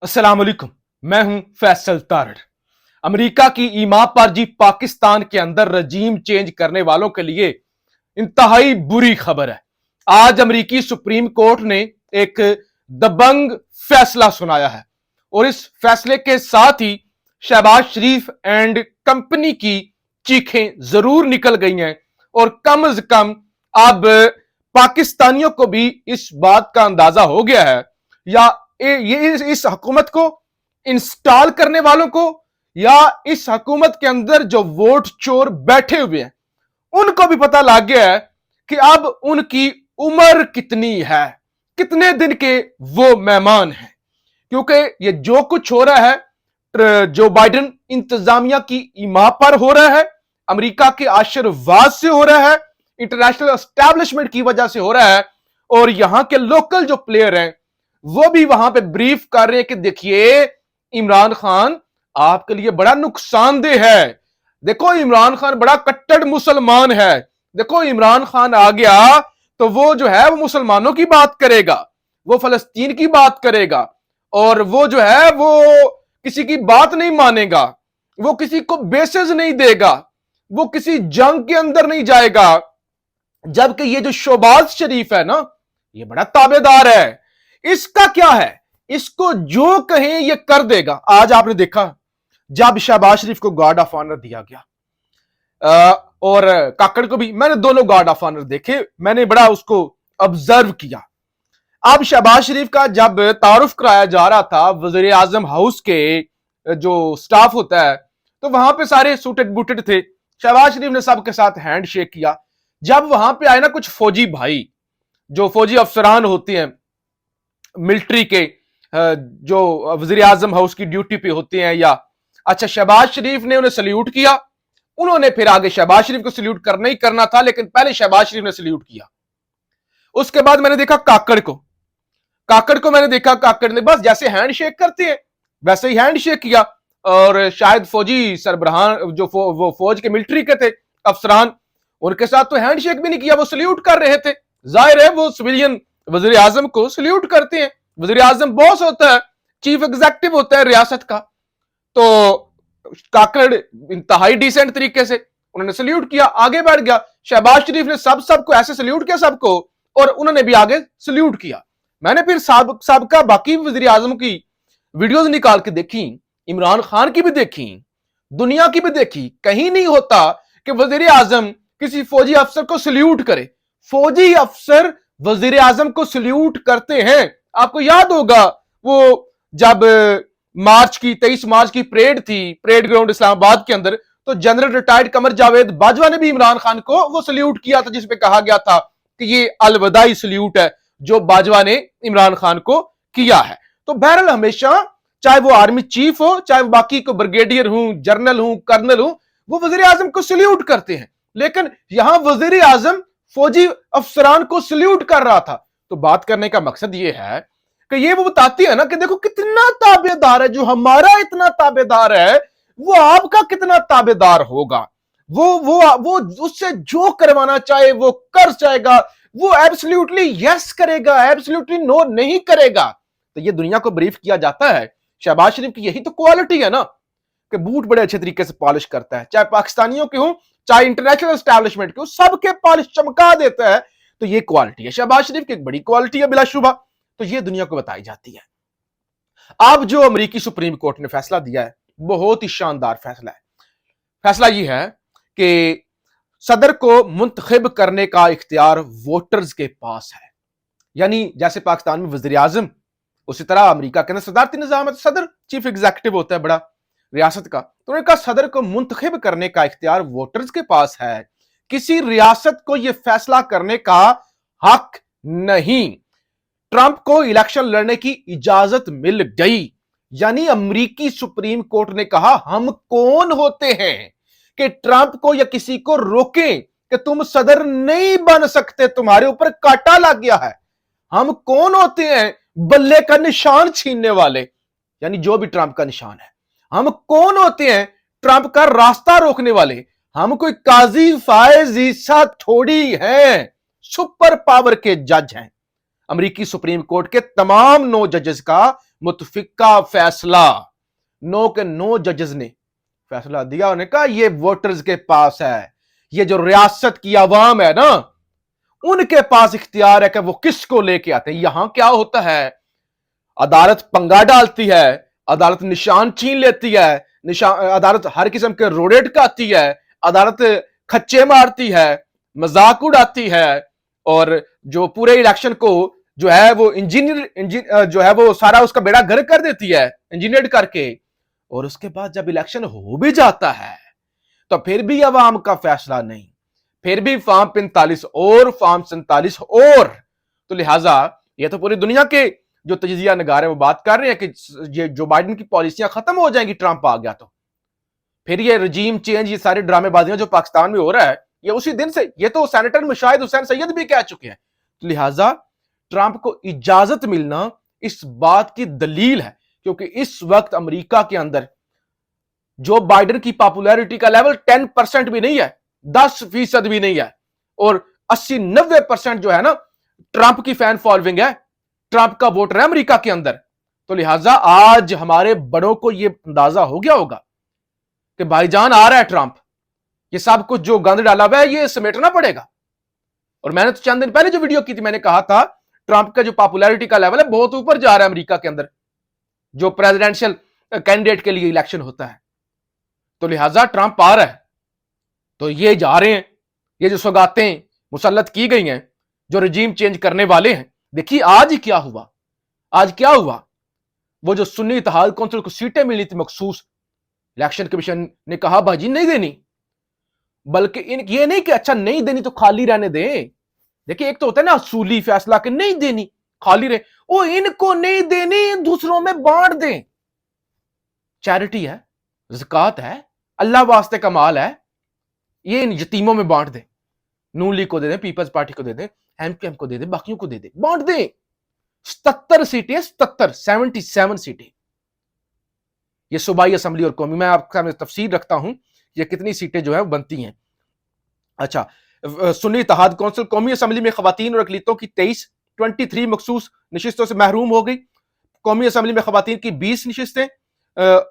अस्सलाम वालेकुम। मैं हूं फैसल तारड़। अमेरिका की ईमा पर जी पाकिस्तान के अंदर रजीम चेंज करने वालों के लिए इंतहाई बुरी खबर है। आज अमेरिकी सुप्रीम कोर्ट ने एक दबंग फैसला सुनाया है और इस फैसले के साथ ही शहबाज शरीफ एंड कंपनी की चीखें जरूर निकल गई हैं और कम से कम अब पाकिस्तानियों को भी इस बात का अंदाजा हो गया है या ये इस हुकूमत को इंस्टॉल करने वालों को या इस हुकूमत के अंदर जो वोट चोर बैठे हुए हैं उनको भी पता लग गया है कि अब उनकी उम्र कितनी है, कितने दिन के वो मेहमान हैं। क्योंकि ये जो कुछ हो रहा है जो बाइडेन इंतजामिया की ईमा पर हो रहा है, अमेरिका के आशीर्वाद से हो रहा है, इंटरनेशनल एस्टैब्लिशमेंट की वजह से हो रहा है और यहां के लोकल जो प्लेयर हैं वो भी वहां पे ब्रीफ कर रहे हैं कि देखिए इमरान खान आपके लिए बड़ा नुकसानदेह है। देखो इमरान खान बड़ा कट्टर मुसलमान है। देखो इमरान खान आ गया तो वो जो है वो मुसलमानों की बात करेगा, वो फलस्तीन की बात करेगा और वो जो है वो किसी की बात नहीं मानेगा, वो किसी को बेसिस नहीं देगा, वो किसी जंग के अंदर नहीं जाएगा। जबकि ये जो शहबाज शरीफ है ना, ये बड़ा ताबेदार है। इसका क्या है, इसको जो कहें ये कर देगा। आज आपने देखा जब शहबाज शरीफ को गार्ड ऑफ ऑनर दिया गया और काकड़ को भी, मैंने दोनों गार्ड ऑफ ऑनर देखे, मैंने बड़ा उसको ऑब्जर्व किया। अब शहबाज शरीफ का जब तारुफ कराया जा रहा था वजीर आजम हाउस के जो स्टाफ होता है तो वहां पे सारे सूटेड बूटेड थे। शहबाज शरीफ ने सबके साथ हैंड शेक किया। जब वहां पे आए ना कुछ फौजी भाई, जो फौजी अफसरान होते हैं मिलिट्री के, जो वजीर आजम हाउस की ड्यूटी पे होते हैं, या अच्छा शहबाज शरीफ ने उन्हें सल्यूट किया। उन्होंने फिर आगे शहबाज शरीफ को सल्यूट करना ही करना था, लेकिन पहले शहबाज शरीफ ने सल्यूट किया। उसके बाद मैंने देखा काकड़ को मैंने देखा, काकड़ ने बस जैसे हैंड शेक करते हैं वैसे ही हैंड शेक किया। और शायद फौजी सरबराहान जो वो फौज के मिलिट्री के थे अफसरान, उनके साथ तो हैंड शेक भी नहीं किया, वो सल्यूट कर रहे थे। जाहिर है वो सिविलियन वजीर आजम को सल्यूट करते हैं। वजीर आजम बॉस होता है, चीफ एग्जीक्यूटिव होता है रियासत का। तो काकड़ इंतहाई डिसेंट तरीके से उन्होंने सल्यूट किया, आगे बढ़ गया। शहबाज शरीफ ने सबको ऐसे सल्यूट किया सबको, और उन्होंने भी आगे सल्यूट किया। मैंने फिर सबका बाकी वजीर आजम की वीडियोज निकाल के देखी, इमरान खान की भी देखी, दुनिया की भी देखी। कहीं नहीं होता कि वजीर आजम किसी फौजी अफसर को सल्यूट करे। फौजी अफसर वजीर आजम को सल्यूट करते हैं। आपको याद होगा वो जब 23 मार्च की परेड थी, परेड ग्राउंड इस्लामाबाद के अंदर, तो जनरल रिटायर्ड कमर जावेद बाजवा ने भी इमरान खान को वो सल्यूट किया था, जिसपे कहा गया था कि ये अलविदाई सल्यूट है जो बाजवा ने इमरान खान को किया है। तो बहरहाल हमेशा चाहे वो आर्मी चीफ हो, चाहे वो बाकी को ब्रिगेडियर हूं, जनरल हूं, कर्नल हूं, वो वजीर आजम को सल्यूट करते हैं। लेकिन यहां वजीर आजम फौजी अफसरान को सल्यूट कर रहा था। तो बात करने का मकसद ये है कि ये वो बताती है ना कि देखो कितना ताबेदार है, जो हमारा इतना ताबेदार है वो आपका कितना ताबेदार होगा। वो उससे जो करवाना चाहे वो कर जाएगा, वो एब्सोल्युटली यस करेगा, एब्सोल्युटली नो नहीं करेगा। तो ये दुनिया को ब्रीफ किया जाता है। शहबाज शरीफ की यही तो क्वालिटी है ना कि बूट बड़े अच्छे तरीके से पॉलिश करता है, चाहे पाकिस्तानियों के हो चाहे इंटरनेशनल एस्टैब्लिशमेंट के हो, सबके पॉलिश चमका देता है। तो ये क्वालिटी है शहबाज शरीफ की, एक बड़ी क्वालिटी है बिलाशुबा। तो ये दुनिया को बताई जाती है। अब जो अमेरिकी सुप्रीम कोर्ट ने फैसला दिया है बहुत ही शानदार फैसला है। फैसला यह है कि सदर को मुंतखब करने का इख्तियार वोटर्स के पास है। यानी जैसे पाकिस्तान में वजीर आजम, उसी तरह अमेरिका के अंदर सदारती निजाम है, सदर चीफ एग्जीक्यूटिव होता है बड़ा रियासत का। तो उन्होंने कहा सदर को मुंतखब करने का इख्तियार वोटर्स के पास है, किसी रियासत को यह फैसला करने का हक नहीं। ट्रंप को इलेक्शन लड़ने की इजाजत मिल गई। यानी अमेरिकी सुप्रीम कोर्ट ने कहा हम कौन होते हैं कि ट्रंप को या किसी को रोकें कि तुम सदर नहीं बन सकते, तुम्हारे ऊपर कांटा लग गया है। हम कौन होते हैं बल्ले का निशान छीनने वाले, यानी जो भी ट्रंप का निशान है। हम कौन होते हैं ट्रंप का रास्ता रोकने वाले। हम कोई काजी फायज ईसा थोड़ी हैं, सुपर पावर के जज हैं। अमेरिकी सुप्रीम कोर्ट के तमाम 9 जजेस का मुतफिका फैसला। 9 के 9 जजेस ने फैसला दिया, उन्होंने कहा ये वोटर्स के पास है, ये जो रियासत की आवाम है ना, उनके पास इख्तियार है कि वो किसको लेके आते हैं। यहां क्या होता है, अदालत पंगा डालती है, अदालत निशान छीन लेती है, अदालत हर किस्म के रोड़े टकाती है, अदालत खच्चे मारती है, मजाक उड़ाती है, और जो पूरे इलेक्शन को जो है वो इंजीनियर जो है वो सारा उसका बेड़ा गर्क कर देती है इंजीनियर करके। और उसके बाद जब इलेक्शन हो भी जाता है तो फिर भी अवाम का फैसला नहीं, फिर भी फॉर्म 45 और फॉर्म 47 और। तो लिहाजा ये तो पूरी दुनिया के जो तजिया नगार है वो बात कर रहे हैं कि ये जो बाइडेन की पॉलिसियां खत्म हो जाएंगी, ट्रंप आ गया तो फिर ये रजीम चेंज, ये सारी ड्रामेबाजियां जो पाकिस्तान में हो रहा है, ये उसी दिन से, ये तो सेनेटर मुशाहिद हुसैन सैयद भी कह चुके हैं। तो लिहाजा ट्रंप को इजाजत मिलना इस बात की दलील है, क्योंकि इस वक्त अमेरिका के अंदर जो बाइडेन की पॉपुलैरिटी का लेवल 10% भी नहीं है, 10% भी नहीं है, और 80-90% जो है ना ट्रंप की फैन फॉलोइंग है, ट्रंप का वोटर है अमेरिका के अंदर। तो लिहाजा आज हमारे बड़ों को यह अंदाजा हो गया होगा कि भाईजान आ रहा है ट्रंप, ये सब कुछ जो गंद डाला हुआ है ये समेटना पड़ेगा। और मैंने तो चंद दिन पहले जो वीडियो की थी, मैंने कहा था ट्रंप का जो पॉपुलैरिटी का लेवल है बहुत ऊपर जा रहा है अमेरिका के अंदर, जो प्रेसिडेंशियल कैंडिडेट के लिए इलेक्शन होता है। तो लिहाजा ट्रंप आ रहा है, तो ये जा रहे हैं, ये जो सौगातें मुसल्लत की गई हैं, जो रजीम चेंज करने वाले हैं। देखिए आज ही क्या हुआ, आज क्या हुआ, वो जो सुन्नी इत्तेहाद कौंसिल को सीटें मिली थी मखसूस, इलेक्शन कमीशन ने कहा भाजी नहीं देनी, बल्कि इन ये नहीं कि अच्छा नहीं देनी तो खाली रहने दें। देखिए एक तो होता है ना असूली फैसला कि नहीं देनी खाली रहे, वो इनको नहीं देनी दूसरों में बांट दें, चैरिटी है, ज़कात है, अल्लाह वास्ते का माल है, ये इन यतीमों में बांट दें, नून लीग को दे दें, पीपल्स पार्टी को दे दें, एमकेएम को दे दें, बाकियों को दे दें, बांट दें। 77 सीटें, 77 सीटें, ये सूबाई असेंबली और कौमी, मैं आपके सामने तफसीर रखता हूं ये कितनी सीटें जो है बनती हैं। अच्छा, सुन्नी इत्तेहाद कौंसिल कौमी असेंबली में खवातीन और अकलीतों की 23 मखसूस नशिस्तों से महरूम हो गई। कौमी असेंबली में खवातीन की 20 नशिस्तें,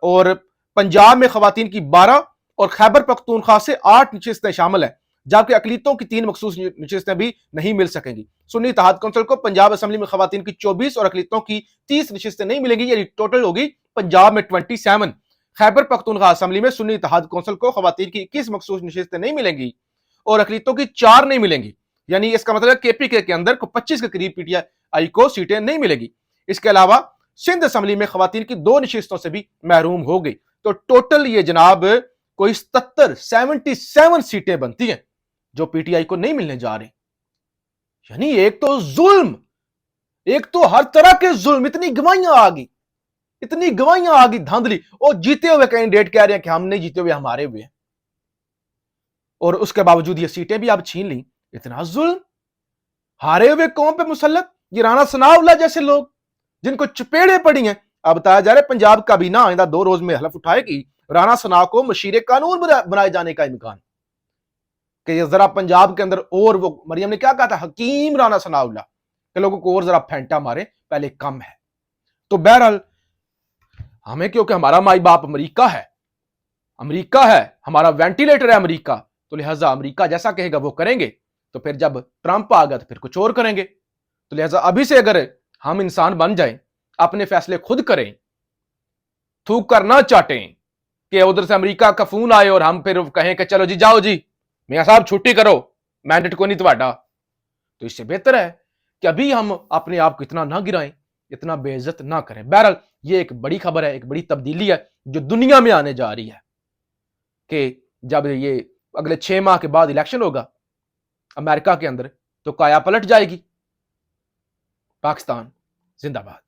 और पंजाब में खवातीन की 12 और खैबर पख्तूनख्वा से 8 नशिस्तें शामिल हैं, जबकि अकलीतों की 3 मखसूस नशिस्तें भी नहीं मिल सकेंगी। सुन्नी इत्तेहाद कौंसिल को पंजाब असेंबली में खवातीन की 24 और अकलीतों की 30 नशिस्तें नहीं मिलेंगी, यानी टोटल होगी पंजाब में 27। खैबर पख्तूनख्वा असेंबली में सुन्नी इत्तेहाद कौंसिल को खवातीन की 21 मखसूस नशिस्तें नहीं मिलेंगी और अकलीतों की 4 नहीं मिलेंगी, यानी इसका मतलब केपीके के अंदर को 25 के करीब पीटीआई को सीटें नहीं मिलेगी। इसके अलावा सिंध असेंबली में खवातीन की 2 नशिस्तों से भी महरूम हो गई। तो टोटल ये जनाब कोई 77 सीटें बनती हैं जो पीटीआई को नहीं मिलने जा रही। यानी एक तो जुल्म, एक तो हर तरह के जुल्म, इतनी गवाहियां आ गई, इतनी गवाहियां आ गई, धांधली। और जीते हुए कैंडिडेट कह रहे हैं कि हम नहीं जीते हुए, हमारे हुए हैं, और उसके बावजूद ये सीटें भी आप छीन ली। इतना जुल्म, हारे हुए कौम पे मुसल्लत, ये राणा सनाउल्लाह जैसे लोग जिनको चपेड़े पड़ी हैं। अब बताया जा रहा है पंजाब काबीना आइंदा 2 रोज में हलफ उठाएगी राणा सना को मशीरे कानून बनाए जाने का इम्कान, कि जरा पंजाब के अंदर, और वो मरियम ने क्या कहा था, हकीम राणा सनाउल्लाह के लोगों को और जरा फेंटा मारे, पहले कम है। तो बहरहाल हमें, क्योंकि हमारा माई बाप अमेरिका है, अमेरिका है, हमारा वेंटिलेटर है अमेरिका, तो लिहाजा अमेरिका जैसा कहेगा वो करेंगे। तो फिर जब ट्रंप आ गया तो फिर कुछ और करेंगे। तो लिहाजा अभी से अगर हम इंसान बन जाएं, अपने फैसले खुद करें, थूक कर ना चाटें कि उधर से अमेरिका का फोन आए और हम फिर कहें कि चलो जी जाओ जी मियां साहब छुट्टी करो, मैंडेट को नहीं तुम्हारा। तो इससे बेहतर है कि अभी हम अपने आप को इतना ना गिराएं, इतना बेइज्जत ना करें। बहरहाल ये एक बड़ी खबर है, एक बड़ी तब्दीली है जो दुनिया में आने जा रही है, कि जब ये अगले 6 माह के बाद इलेक्शन होगा अमेरिका के अंदर, तो काया पलट जाएगी। पाकिस्तान जिंदाबाद।